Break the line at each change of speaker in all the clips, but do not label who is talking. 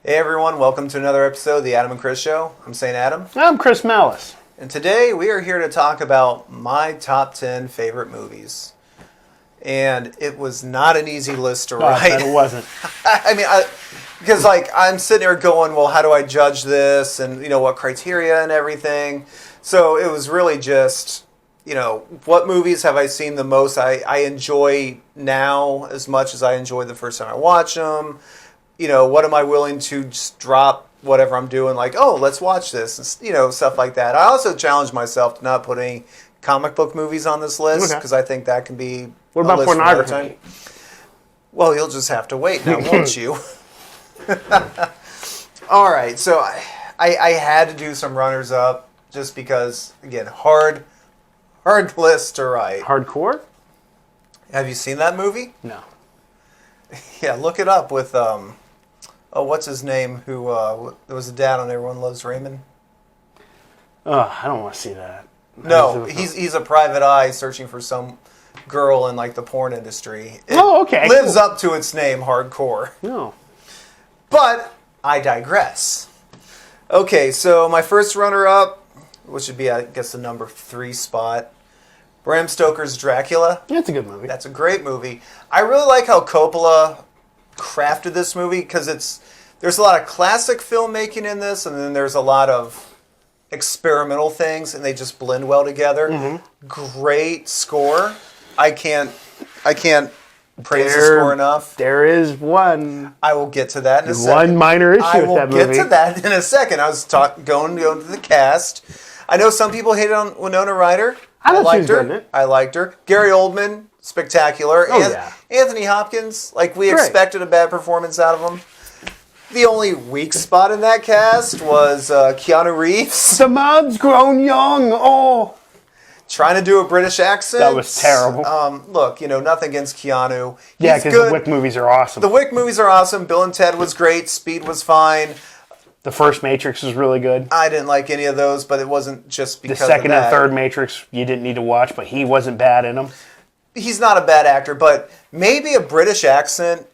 Hey everyone, welcome to another episode of the Adam and Chris Show. I'm St. Adam.
I'm Chris Malice.
And today we are here to talk about my top 10 favorite movies. And it was not an easy list to write.
I bet it wasn't.
Because I'm sitting there going, well, how do I judge this? And, what criteria and everything. So it was really just, what movies have I seen the most I enjoy now as much as I enjoyed the first time I watched them. What am I willing to just drop whatever I'm doing, like, oh, let's watch this, and, stuff like that. I also challenged myself to not put any comic book movies on this list, because I think that can be
What about pornography?
Well, you'll just have to wait now, won't you? All right, so I had to do some runners-up, just because, again, hard list to write.
Hardcore?
Have you seen that movie?
No.
Yeah, look it up with, what's his name, who was the dad on Everyone Loves Raymond?
I don't want to see that.
No, he's a private eye searching for some girl in, the porn industry. It
okay.
lives up to its name, hardcore.
No.
But I digress. Okay, so my first runner-up, which would be, I guess, the number 3 spot, Bram Stoker's Dracula.
That's a good movie.
That's a great movie. I really like how Coppola crafted this movie, because there's a lot of classic filmmaking in this, and then there's a lot of experimental things, and they just blend well together. Mm-hmm. Great score. I can't praise the score enough.
There is one.
I will get to that in a second.
One minor issue with that movie.
I will get to that in a second. I was going to the cast. I know some people hated on Winona Ryder. I liked her. I liked her. Gary Oldman, spectacular.
Yeah.
Anthony Hopkins, we expected a bad performance out of him. The only weak spot in that cast was Keanu Reeves.
The man's grown young. Oh.
Trying to do a British accent.
That was terrible.
Look, nothing against Keanu.
Yeah, because the Wick movies are awesome.
The Wick movies are awesome. Bill and Ted was great. Speed was fine.
The first Matrix was really good.
I didn't like any of those, but it wasn't just because
the second
of that.
and third Matrix you didn't need to watch, but he wasn't bad in them.
He's not a bad actor, but maybe a British accent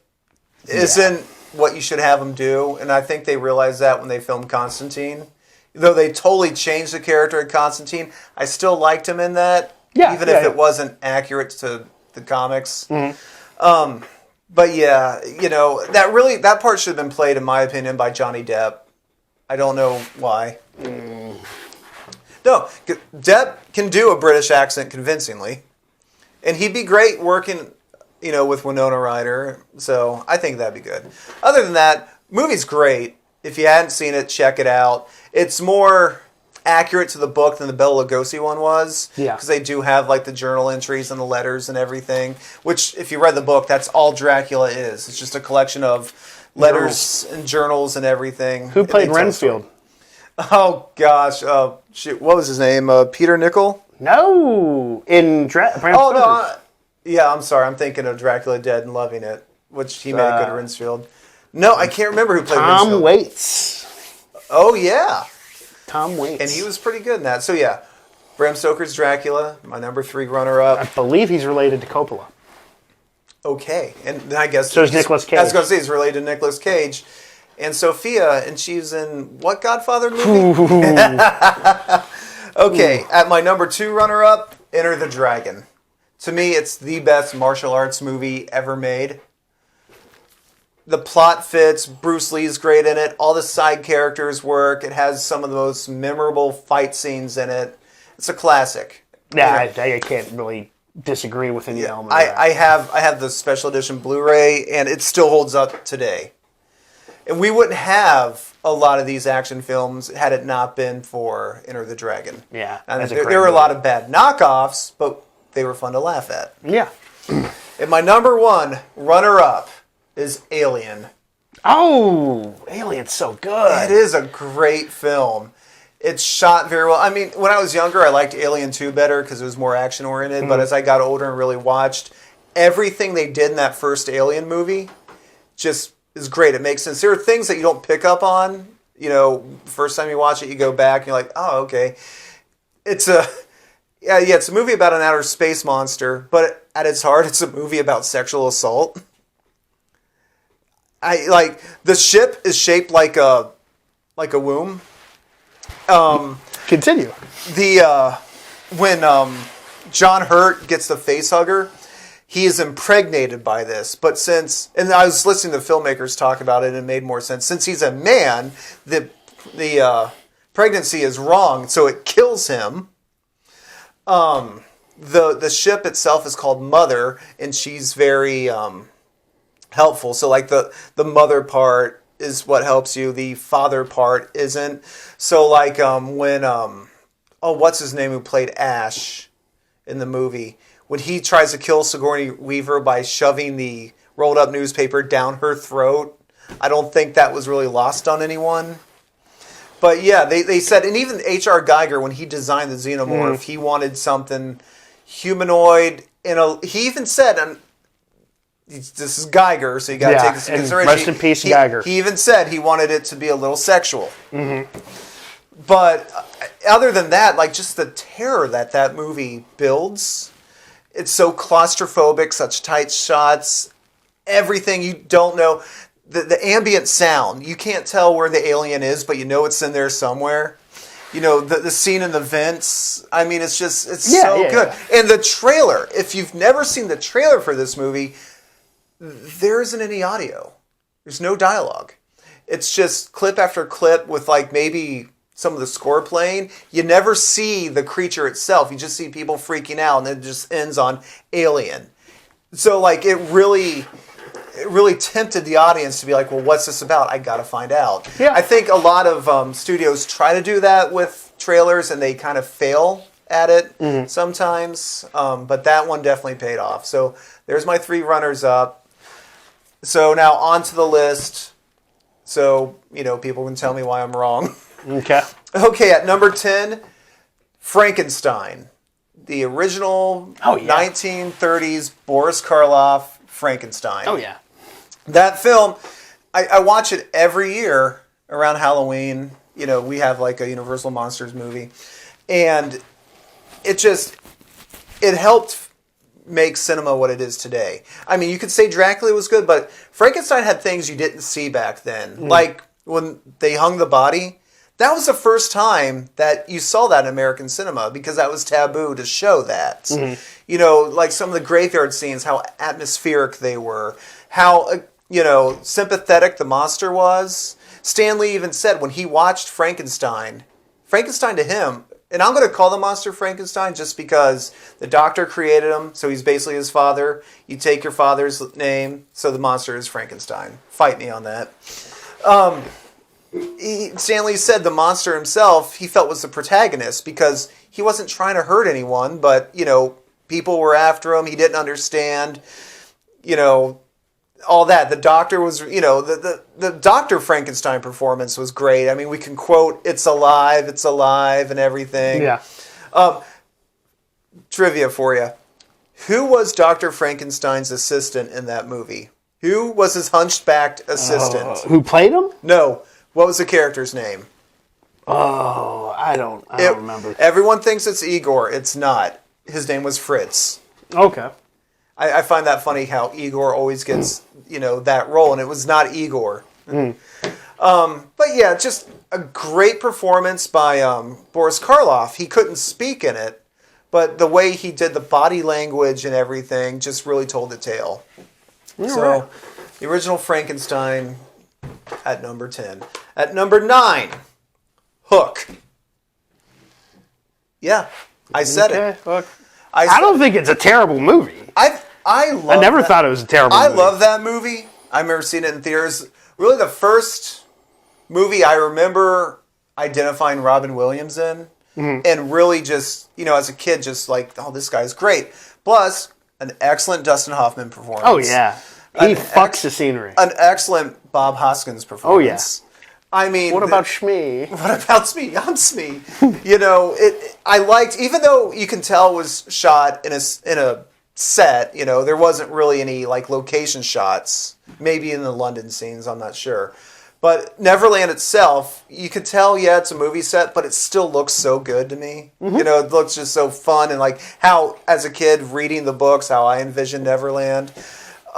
isn't what you should have him do, and I think they realized that when they filmed Constantine. Though they totally changed the character of Constantine, I still liked him in that, even if it wasn't accurate to the comics. Mm-hmm. But yeah, that part should have been played, in my opinion, by Johnny Depp. I don't know why. No, Depp can do a British accent convincingly. And he'd be great working, with Winona Ryder. So I think that'd be good. Other than that, movie's great. If you hadn't seen it, check it out. It's more accurate to the book than the Bela Lugosi one was.
Yeah.
Because they do have, the journal entries and the letters and everything. Which, if you read the book, that's all Dracula is. It's just a collection of letters and journals and everything.
Who played Renfield?
Oh, gosh. What was his name? Peter Nichol?
No. In Bram Stoker.
No. Yeah, I'm sorry. I'm thinking of Dracula Dead and Loving It, which he made a good Renfield. No, I can't remember who played Renfield.
Tom Waits.
Oh, yeah.
Tom Waits.
And he was pretty good in that. So, yeah. Bram Stoker's Dracula, my number 3 runner-up.
I believe he's related to Coppola.
Okay. And I guess...
So is Nicolas Cage.
I was going to say he's related to Nicolas Cage. And Sophia, and she's in what Godfather movie? Okay, at my number 2 runner-up, Enter the Dragon. To me, it's the best martial arts movie ever made. The plot fits. Bruce Lee's great in it. All the side characters work. It has some of the most memorable fight scenes in it. It's a classic.
Yeah, I can't really disagree with any element of that.
I have the special edition Blu-ray, and it still holds up today. And we wouldn't have a lot of these action films had it not been for Enter the Dragon.
Yeah,
and there were a lot of bad knockoffs, but they were fun to laugh at.
Yeah.
And my number 1 runner-up is Alien.
Oh, Alien's so good.
It is a great film. It's shot very well. I mean, when I was younger, I liked Alien 2 better because it was more action-oriented. Mm-hmm. But as I got older and really watched, everything they did in that first Alien movie just is great. It makes sense. There are things that you don't pick up on. First time you watch it, you go back and you're like, oh, okay. It's a movie about an outer space monster, but at its heart, it's a movie about sexual assault. I like the ship is shaped like a womb.
Continue.
The when John Hurt gets the face hugger, he is impregnated by this. But and I was listening to filmmakers talk about it, and it made more sense. Since he's a man, the pregnancy is wrong, so it kills him. The ship itself is called Mother, and she's very helpful. So like the mother part is what helps you. The father part isn't. So like when what's his name who played Ash in the movie, when he tries to kill Sigourney Weaver by shoving the rolled up newspaper down her throat, I don't think that was really lost on anyone. But yeah, they said, and even H.R. Geiger, when he designed the Xenomorph, he wanted something humanoid. He even said, and this is Geiger, so you got to take this into consideration.
Rest in peace, Geiger.
He even said he wanted it to be a little sexual. Mm-hmm. But other than that, like just the terror that movie builds, it's so claustrophobic, such tight shots, everything you don't know. The ambient sound, you can't tell where the alien is, but you know it's in there somewhere. You know, the scene in the vents, I mean, it's so good. Yeah. And the trailer, if you've never seen the trailer for this movie, there isn't any audio. There's no dialogue. It's just clip after clip with like maybe some of the score playing. You never see the creature itself. You just see people freaking out, and it just ends on alien. So like it really tempted the audience to be like, well, what's this about? I got to find out. Yeah. I think a lot of studios try to do that with trailers, and they kind of fail at it sometimes. But that one definitely paid off. So there's my 3 runners-up. So now on to the list. So, people can tell me why I'm wrong.
Okay.
Okay, at number 10, Frankenstein. The original 1930s Boris Karloff Frankenstein.
Oh, yeah.
That film, I watch it every year around Halloween. We have like a Universal Monsters movie. And it helped make cinema what it is today. I mean, you could say Dracula was good, but Frankenstein had things you didn't see back then. Like when they hung the body. That was the first time that you saw that in American cinema, because that was taboo to show that. Mm-hmm. Like some of the graveyard scenes, how atmospheric they were, how, sympathetic the monster was. Stan Lee even said when he watched Frankenstein to him, and I'm going to call the monster Frankenstein just because the doctor created him, so he's basically his father. You take your father's name, so the monster is Frankenstein. Fight me on that. Stan Lee said the monster himself, he felt was the protagonist because he wasn't trying to hurt anyone, but, people were after him. He didn't understand, all that. The doctor was, the Dr. Frankenstein performance was great. I mean, we can quote, it's alive, and everything.
Yeah.
Trivia for you. Who was Dr. Frankenstein's assistant in that movie? Who was his hunchbacked assistant?
Who played him?
No. What was the character's name?
Oh, I don't remember.
Everyone thinks it's Igor. It's not. His name was Fritz.
Okay.
I find that funny how Igor always gets, that role, and it was not Igor. But yeah, just a great performance by Boris Karloff. He couldn't speak in it, but the way he did the body language and everything just really told the tale. So, the original Frankenstein at number 10. At number 9, Hook. Yeah, I said it.
Hook. I don't think it's a terrible movie.
I
never thought it was a terrible movie.
I love that movie. I remember seeing it in theaters. Really, the first movie I remember identifying Robin Williams in, and really just, as a kid, just like, oh, this guy's great. Plus, an excellent Dustin Hoffman performance.
Oh, yeah. He fucks the scenery.
An excellent Bob Hoskins performance.
Oh, yeah.
I mean...
What about Shmee?
What about Smee? I'm Smee. I liked... Even though you can tell it was shot in a set, there wasn't really any, location shots. Maybe in the London scenes, I'm not sure. But Neverland itself, you could tell, it's a movie set, but it still looks so good to me. Mm-hmm. It looks just so fun. And, how, as a kid, reading the books, how I envisioned Neverland...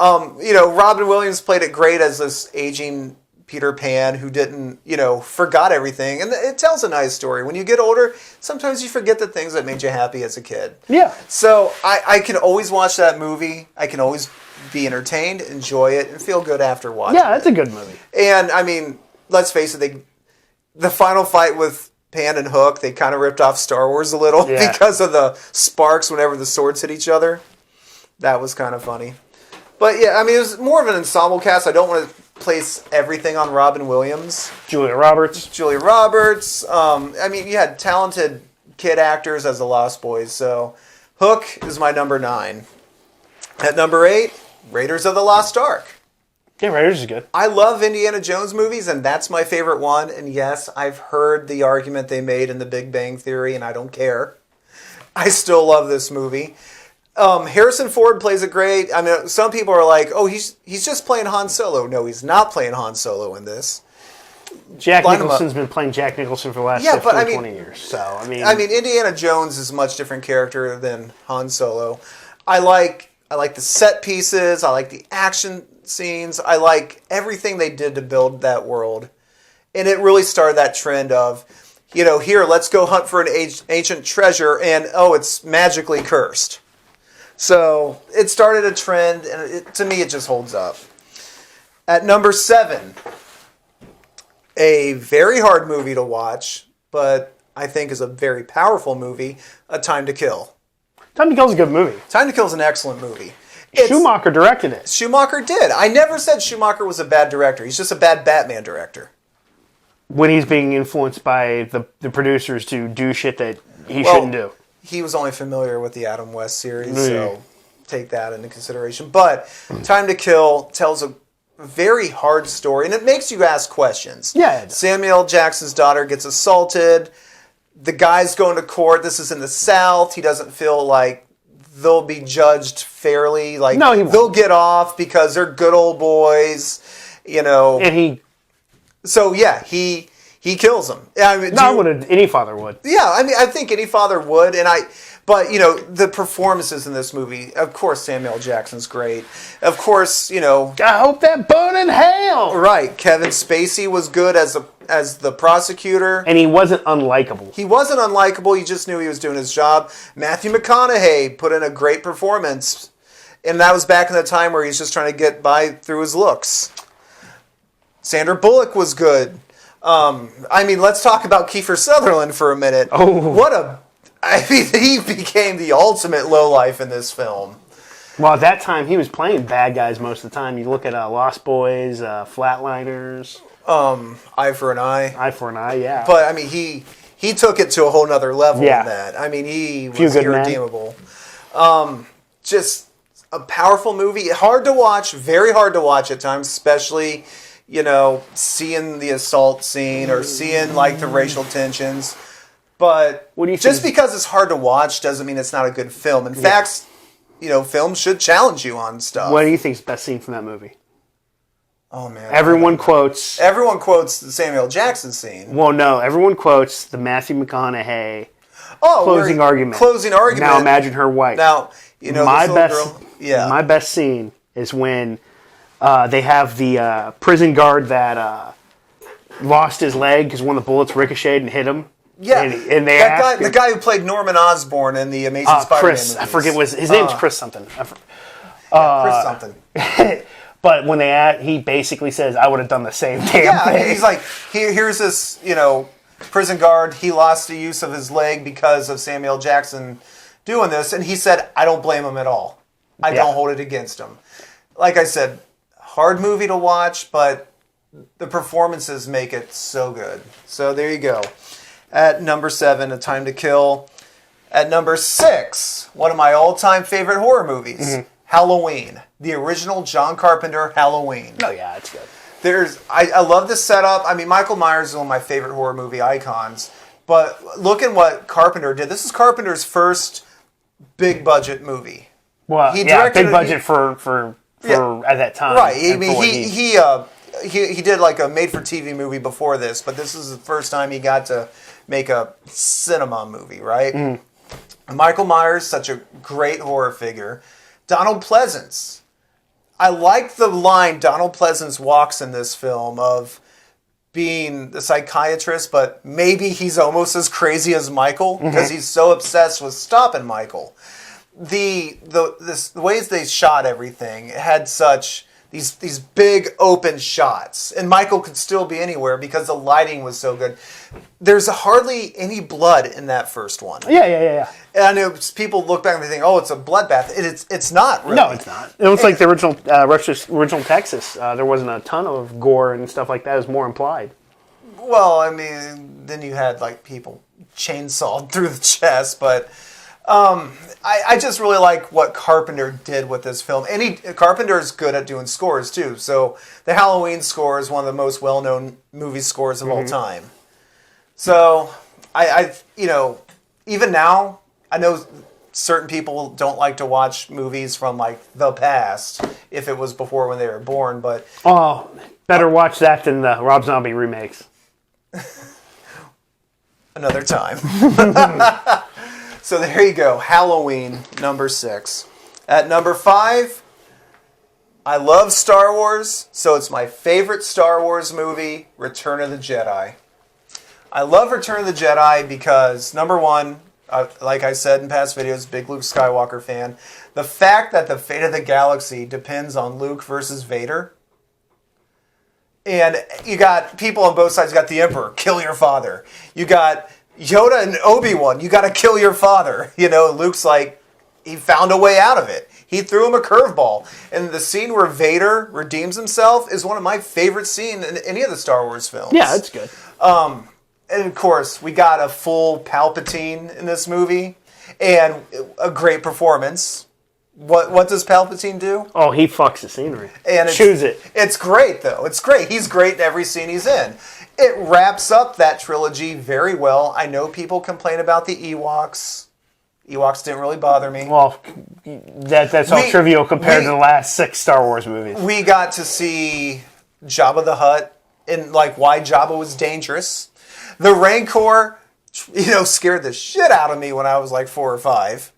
Robin Williams played it great as this aging Peter Pan who didn't, forgot everything. And it tells a nice story. When you get older, sometimes you forget the things that made you happy as a kid.
Yeah.
So I can always watch that movie. I can always be entertained, enjoy it, and feel good after watching
Yeah, it's
it.
a good movie.
And, I mean, let's face it, the final fight with Pan and Hook, they kind of ripped off Star Wars a little because of the sparks whenever the swords hit each other. That was kind of funny. But, yeah, I mean, it was more of an ensemble cast. I don't want to place everything on Robin Williams.
Julia Roberts.
You had talented kid actors as the Lost Boys. So Hook is my number 9. At number 8, Raiders of the Lost Ark.
Yeah, Raiders is good.
I love Indiana Jones movies, and that's my favorite one. And yes, I've heard the argument they made in The Big Bang Theory, and I don't care. I still love this movie. Harrison Ford plays it great. I mean, some people are like, "Oh, he's just playing Han Solo." No, he's not playing Han Solo in this.
Jack Nicholson's been playing Jack Nicholson for the last 20 years. So I mean,
Indiana Jones is a much different character than Han Solo. I like the set pieces. I like the action scenes. I like everything they did to build that world, and it really started that trend of, here, let's go hunt for an ancient treasure, and it's magically cursed. So it started a trend, and to me, it just holds up. At number 7, a very hard movie to watch, but I think is a very powerful movie, A Time to Kill.
Time to Kill is a good movie.
Time to Kill is an excellent movie.
Schumacher directed it.
Schumacher did. I never said Schumacher was a bad director. He's just a bad Batman director.
When he's being influenced by the producers to do shit that he shouldn't do.
He was only familiar with the Adam West series, so take that into consideration. But Time to Kill tells a very hard story, and it makes you ask questions.
Yeah.
Samuel Jackson's daughter gets assaulted. The guy's going to court. This is in the South. He doesn't feel like they'll be judged fairly. Like,
no, he won't.
They'll get off because they're good old boys,
And he...
So, yeah, he kills him. I mean,
any father would.
Yeah, I mean, I think any father would, but the performances in this movie, of course, Samuel Jackson's great. Of course,
I hope that burn in hell.
Right, Kevin Spacey was good as the prosecutor,
and he wasn't unlikable.
He wasn't unlikable. You just knew he was doing his job. Matthew McConaughey put in a great performance, and that was back in the time where he's just trying to get by through his looks. Sandra Bullock was good. Let's talk about Kiefer Sutherland for a minute.
Oh.
He became the ultimate lowlife in this film.
Well, at that time, he was playing bad guys most of the time. You look at Lost Boys, Flatliners.
Eye for an Eye.
Eye for an Eye, yeah.
But, he took it to a whole nother level in that. He was irredeemable. Just a powerful movie. Hard to watch, very hard to watch at times, especially... seeing the assault scene or seeing the racial tensions. But
what do you
just because it's hard to watch doesn't mean it's not a good film. In fact, films should challenge you on stuff.
What do you think is the best scene from that movie?
Oh, man.
Everyone quotes
the Samuel Jackson scene.
Well, no. Everyone quotes the Matthew McConaughey closing argument.
Closing argument.
Now imagine her white.
Now,
my best,
girl. Yeah.
My best scene is when... they have the prison guard that lost his leg because one of the bullets richicheted and hit him.
Yeah,
and they
the guy who played Norman Osborn in the Amazing Spider-Man
Chris,
movies.
I forget his name's Chris something.
Chris something.
But when he basically says, "I would have done the same thing."
Yeah, he's like, here's this, prison guard. He lost the use of his leg because of Samuel Jackson doing this, and he said, "I don't blame him at all. I don't hold it against him." Like I said. Hard movie to watch, but the performances make it so good. So there you go. At number 7, A Time to Kill. At number 6, one of my all-time favorite horror movies, Halloween. The original John Carpenter Halloween.
Oh yeah, it's good.
I love the setup. Michael Myers is one of my favorite horror movie icons. But look at what Carpenter did. This is Carpenter's first big budget movie.
Well, big budget for at that time.
Right. He did a made-for-TV movie before this, but this is the first time he got to make a cinema movie, right? Michael Myers, such a great horror figure. Donald Pleasance. I like the line Donald Pleasance walks in this film of being the psychiatrist, but maybe he's almost as crazy as Michael because he's so obsessed with stopping Michael. The ways they shot everything, it had such these big open shots, and Michael could still be anywhere because the lighting was so good. There's hardly any blood in that first one.
Yeah.
And people look back and they think, "Oh, it's a bloodbath." It's not really.
No, it's not. It was like the original Texas. There wasn't a ton of gore and stuff like that. It was more implied.
Well, I mean, then you had like people chainsawed through the chest, but I just really like what Carpenter did with this film. Carpenter is good at doing scores too. So the Halloween score is one of the most well-known movie scores of all time. So I even now, I know certain people don't like to watch movies from like the past if it was before when they were born, but
better watch that than the Rob Zombie remakes.
Another time. So there you go. Halloween, number 6. At number 5, I love Star Wars, so it's my favorite Star Wars movie, Return of the Jedi. I love Return of the Jedi because, number 1, like I said in past videos, big Luke Skywalker fan. The fact that the fate of the galaxy depends on Luke versus Vader. And you got people on both sides. You got the Emperor, kill your father. You got Yoda and Obi-Wan, you got to kill your father. Luke's like, he found a way out of it. He threw him a curveball. And the scene where Vader redeems himself is one of my favorite scenes in any of the Star Wars films.
Yeah, it's good.
And of course, we got a full Palpatine in this movie and a great performance. What does Palpatine do?
Oh, he fucks the scenery.
And
choose it.
It's great, though. It's great. He's great in every scene he's in. It wraps up that trilogy very well. I know people complain about the Ewoks. Ewoks didn't really bother me.
Well, that's all trivial compared to the last 6 Star Wars movies.
We got to see Jabba the Hutt and like why Jabba was dangerous. The Rancor, scared the shit out of me when I was like 4 or 5.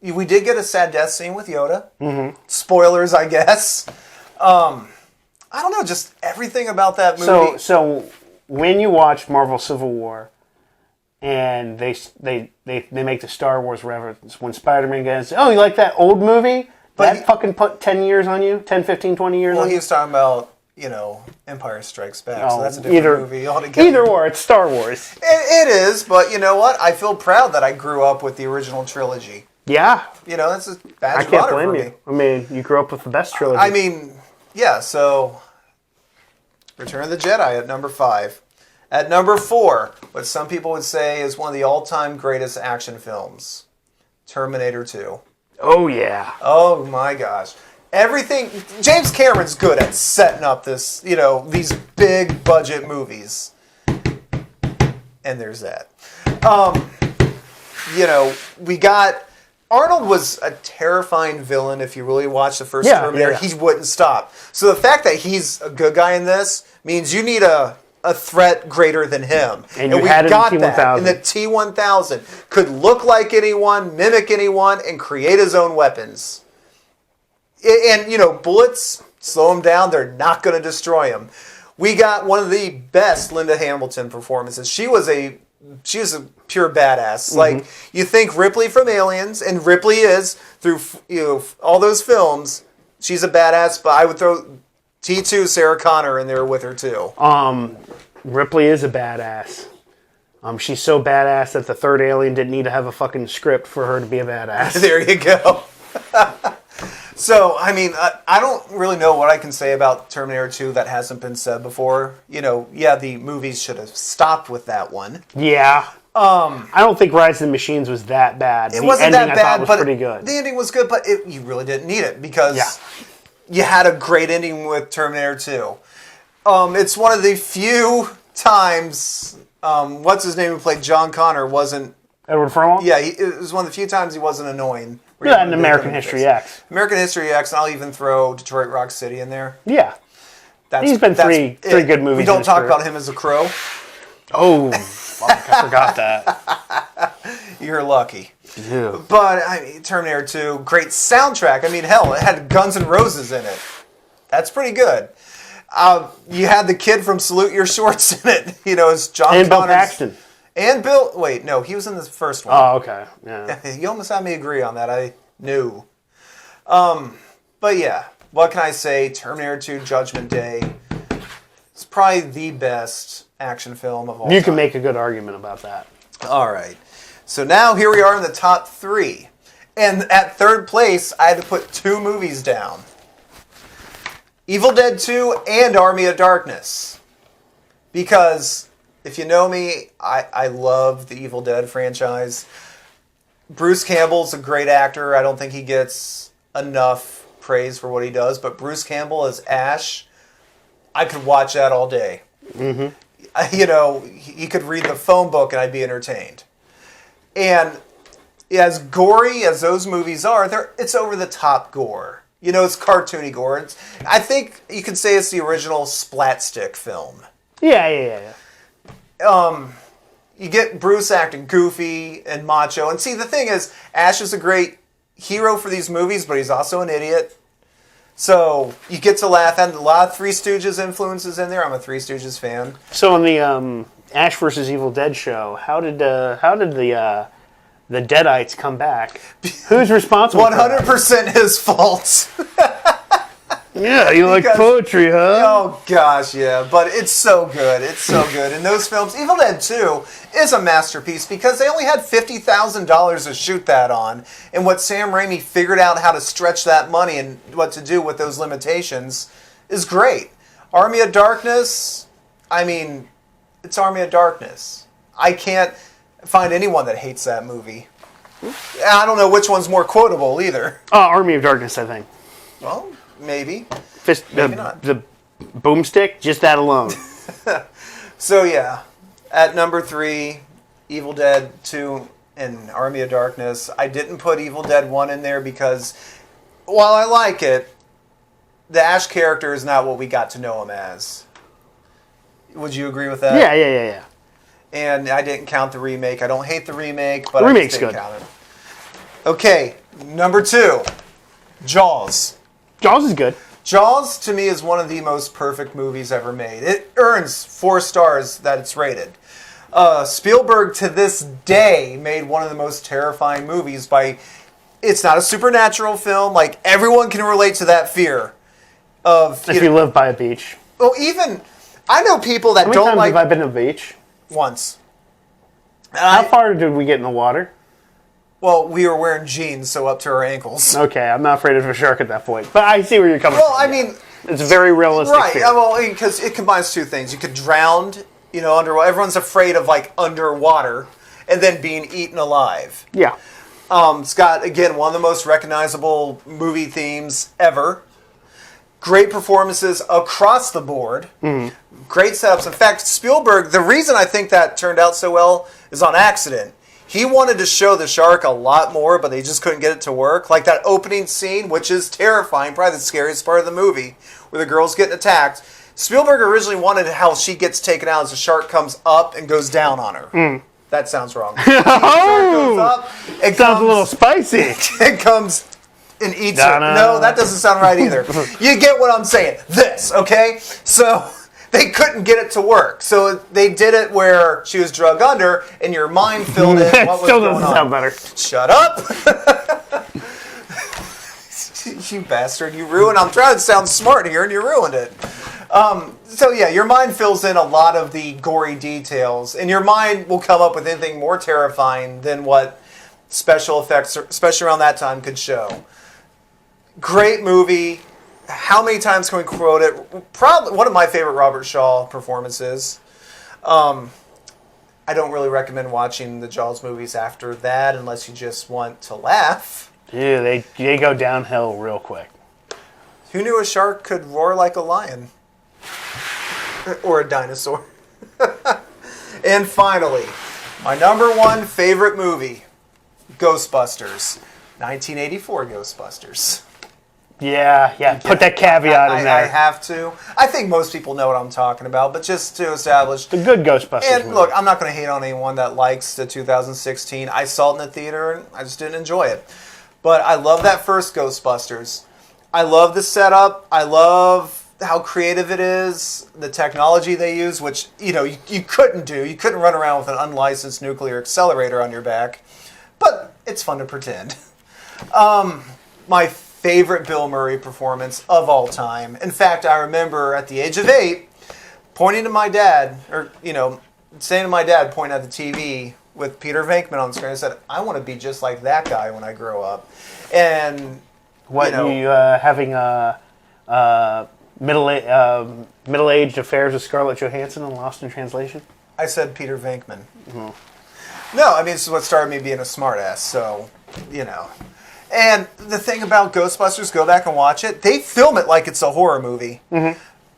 We did get a sad death scene with Yoda. Mm-hmm. Spoilers, I guess. I don't know, just everything about that movie.
So when you watch Marvel Civil War, and they make the Star Wars reference when Spider-Man goes, "Oh, you like that old movie? That fucking put 10 years on you? 10, 15, 20 years on you?"
Well, he was talking about, Empire Strikes Back, so that's a different movie altogether.
Either or, it's Star Wars.
It is, but you know what? I feel proud that I grew up with the original trilogy.
Yeah.
That's a badge
I
of honor
can't blame
for
you.
me.
I mean, you grew up with the best trilogy.
I mean, yeah, so Return of the Jedi at number 5. At number 4, what some people would say is one of the all-time greatest action films, Terminator 2.
Oh, yeah.
Oh, my gosh. Everything... James Cameron's good at setting up this, these big-budget movies. And there's that. We got... Arnold was a terrifying villain if you really watch the first Terminator. Yeah. He wouldn't stop. So the fact that he's a good guy in this means you need a threat greater than him.
And we got
that. And the T-1000 could look like anyone, mimic anyone, and create his own weapons. And, bullets, slow him down. They're not going to destroy him. We got one of the best Linda Hamilton performances. She was a pure badass. Mm-hmm. Like, you think Ripley from Aliens, and Ripley is, through all those films, she's a badass, but I would throw T2 Sarah Connor in there with her, too.
Ripley is a badass. She's so badass that the third Alien didn't need to have a fucking script for her to be a badass.
There you go. So, I mean, I don't really know what I can say about Terminator 2 that hasn't been said before. The movies should have stopped with that one.
Yeah. I don't think Rise of the Machines was that bad.
It wasn't that bad,
I thought was pretty good.
The ending was good, but you really didn't need it because you had a great ending with Terminator 2. It's one of the few times, what's his name who played John Connor wasn't...
Edward Furlong?
Yeah, it was one of the few times he wasn't annoying.
Yeah, and American History X.
American History X, and I'll even throw Detroit Rock City in there.
Yeah. He's been three good movies.
We don't talk about him as a crow.
Oh, fuck, I forgot that.
You're lucky.
Yeah.
But I mean, Terminator 2, great soundtrack. I mean, hell, it had Guns N' Roses in it. That's pretty good. You had the kid from Salute Your Shorts in it. You know, it's John
And Bill
Connors.
Paxton.
And Bill. Wait, no, he was in the first one.
Oh, okay. Yeah.
You almost had me agree on that. I knew. But yeah, what can I say? Terminator 2, Judgment Day. It's probably the best action film of all time.
You can make a good argument about that.
All right. So now here we are in the top 3. And at third place, I had to put 2 movies down. Evil Dead 2 and Army of Darkness. Because, if you know me, I love the Evil Dead franchise. Bruce Campbell's a great actor. I don't think he gets enough praise for what he does. But Bruce Campbell as Ash, I could watch that all day. Mm-hmm. You know, he could read the phone book and I'd be entertained. And as gory as those movies are, it's over-the-top gore. You know, it's cartoony gore. I think you could say it's the original Splatstick film.
Yeah.
You get Bruce acting goofy and macho. And see, the thing is, Ash is a great hero for these movies, but he's also an idiot. So you get to laugh. And a lot of Three Stooges influences in there. I'm a Three Stooges fan.
So in the Ash vs. Evil Dead show, how did the Deadites come back? Who's responsible?
100% his fault.
Yeah, you like poetry, huh?
Oh gosh, yeah, but it's so good. It's so good. And those films, Evil Dead 2 is a masterpiece because they only had $50,000 to shoot that on. And what Sam Raimi figured out how to stretch that money and what to do with those limitations is great. Army of Darkness, I mean, it's Army of Darkness. I can't find anyone that hates that movie. I don't know which one's more quotable either.
Army of Darkness, I think.
Well, maybe.
Maybe
not.
The boomstick, just that alone.
So yeah, at number 3, Evil Dead 2 and Army of Darkness. I didn't put Evil Dead 1 in there because while I like it, the Ash character is not what we got to know him as. Would you agree with that?
Yeah.
And I didn't count the remake. I don't hate the remake, but
The
I
remake's
just didn't
good.
count it. Okay, number 2, Jaws.
Jaws is good.
Jaws, to me, is one of the most perfect movies ever made. It earns 4 stars that it's rated. Spielberg, to this day, made one of the most terrifying movies by... It's not a supernatural film. Like, everyone can relate to that fear of...
If you live by a beach.
Well, even... I know people that
How many
don't
times
like...
have I been to the beach?
Once.
How far did we get in the water?
Well, we were wearing jeans, so up to our ankles.
Okay, I'm not afraid of a shark at that point. But I see where you're coming
Well,
from.
I mean...
It's a very realistic
Right,
fear.
well, because it combines 2 things. You could drown, you know, underwater. Everyone's afraid of, like, underwater and then being eaten alive.
Yeah.
It's got, again, one of the most recognizable movie themes ever. Great performances across the board.
Mm-hmm.
Great setups. In fact, Spielberg, the reason I think that turned out so well is on accident. He wanted to show the shark a lot more, but they just couldn't get it to work. Like that opening scene, which is terrifying, probably the scariest part of the movie, where the girl's getting attacked. Spielberg originally wanted how she gets taken out as the shark comes up and goes down on her. That sounds wrong. The shark goes up, it
Sounds a little spicy.
It comes and eats her.
Da-da.
No, that doesn't sound right either. You get what I'm saying. This, okay? So they couldn't get it to work. So they did it where she was drug under and your mind filled in
That
what was
still
going
doesn't
on.
sound better.
Shut up. You bastard. You ruined. I'm trying to sound smart here and you ruined it. So yeah, your mind fills in a lot of the gory details, and your mind will come up with anything more terrifying than what special effects, especially around that time, could show. Great movie. How many times can we quote it? Probably one of my favorite Robert Shaw performances. I don't really recommend watching the Jaws movies after that unless you just want to laugh.
Yeah, they go downhill real quick.
Who knew a shark could roar like a lion? Or a dinosaur. And finally, my number 1 favorite movie, Ghostbusters. 1984 Ghostbusters.
Yeah. Put that caveat in there.
I have to. I think most people know what I'm talking about, but just to establish.
The good Ghostbusters
And
movie.
look, I'm not going to hate on anyone that likes the 2016. I saw it in the theater and I just didn't enjoy it. But I love that first Ghostbusters. I love the setup. I love how creative it is, the technology they use, which you couldn't do. You couldn't run around with an unlicensed nuclear accelerator on your back. But it's fun to pretend. My favorite Bill Murray performance of all time. In fact, I remember at the age of 8, pointing to my dad, or saying to my dad, pointing at the TV with Peter Venkman on the screen, I said, "I want to be just like that guy when I grow up." And
you having middle-aged affairs with Scarlett Johansson in Lost in Translation?
I said Peter Venkman. Mm-hmm. No, I mean, this is what started me being a smartass. So, And the thing about Ghostbusters, go back and watch it. They film it like it's a horror movie,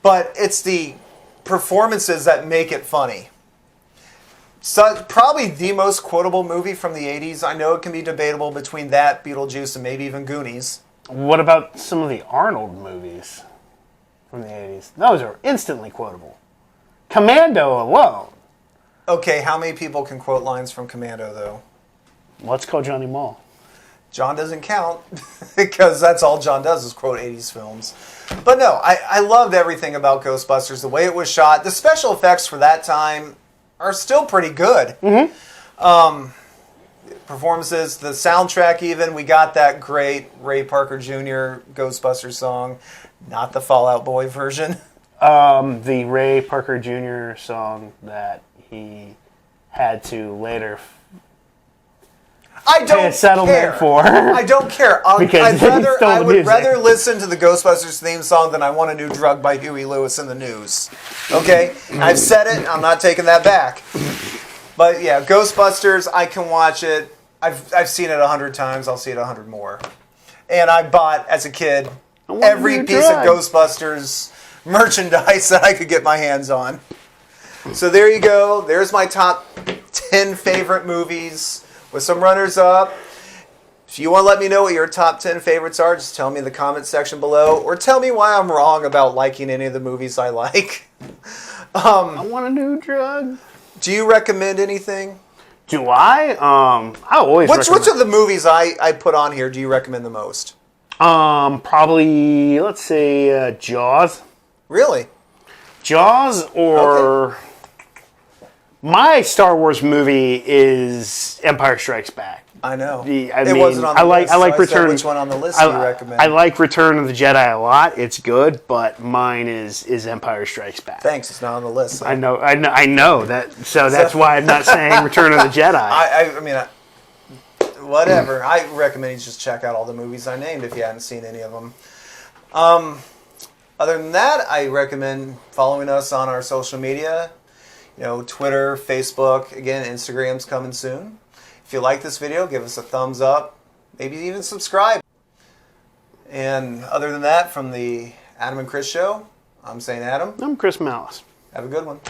but it's the performances that make it funny. So probably the most quotable movie from the 80s. I know it can be debatable between that, Beetlejuice, and maybe even Goonies.
What about some of the Arnold movies from the 80s? Those are instantly quotable. Commando alone.
Okay, how many people can quote lines from Commando, though?
Let's call Johnny Mall.
John doesn't count, because that's all John does is quote 80s films. But no, I loved everything about Ghostbusters. The way it was shot. The special effects for that time are still pretty good. Performances, the soundtrack even, we got that great Ray Parker Jr. Ghostbusters song, not the Fall Out Boy version.
The Ray Parker Jr. song that he had to later
I don't
pay a settlement
care.
for.
I don't care.
Because he stole
I
the
would
music.
rather listen to the Ghostbusters theme song than I Want a New Drug by Huey Lewis in the News. Okay? I've said it. I'm not taking that back. But yeah, Ghostbusters, I can watch it. I've seen it 100 times. I'll see it 100 more. And I bought, as a kid, every piece of Ghostbusters merchandise that I could get my hands on. So there you go. There's my top 10 favorite movies with some runners-up. If you want to let me know what your top 10 favorites are, just tell me in the comment section below, or tell me why I'm wrong about liking any of the movies I like.
I want a new drug.
Do you recommend anything?
Do I? I always
Which
recommend.
of the movies I put on here do you recommend the most?
Probably, let's say, Jaws.
Really?
Jaws or... My Star Wars movie is Empire Strikes Back.
I know.
It
wasn't on the list.
I like
so I said,
Return.
which one on the list do you recommend?
I like Return of the Jedi a lot. It's good, but mine is Empire Strikes Back.
Thanks, it's not on the list. So.
I know that. So that's why I'm not saying Return of the Jedi.
I mean, whatever. I recommend you just check out all the movies I named if you hadn't seen any of them. Other than that, I recommend following us on our social media. Twitter, Facebook, again, Instagram's coming soon. If you like this video, give us a thumbs up, maybe even subscribe. And other than that, from the Adam and Chris Show, I'm St. Adam.
I'm Chris Malice.
Have a good one.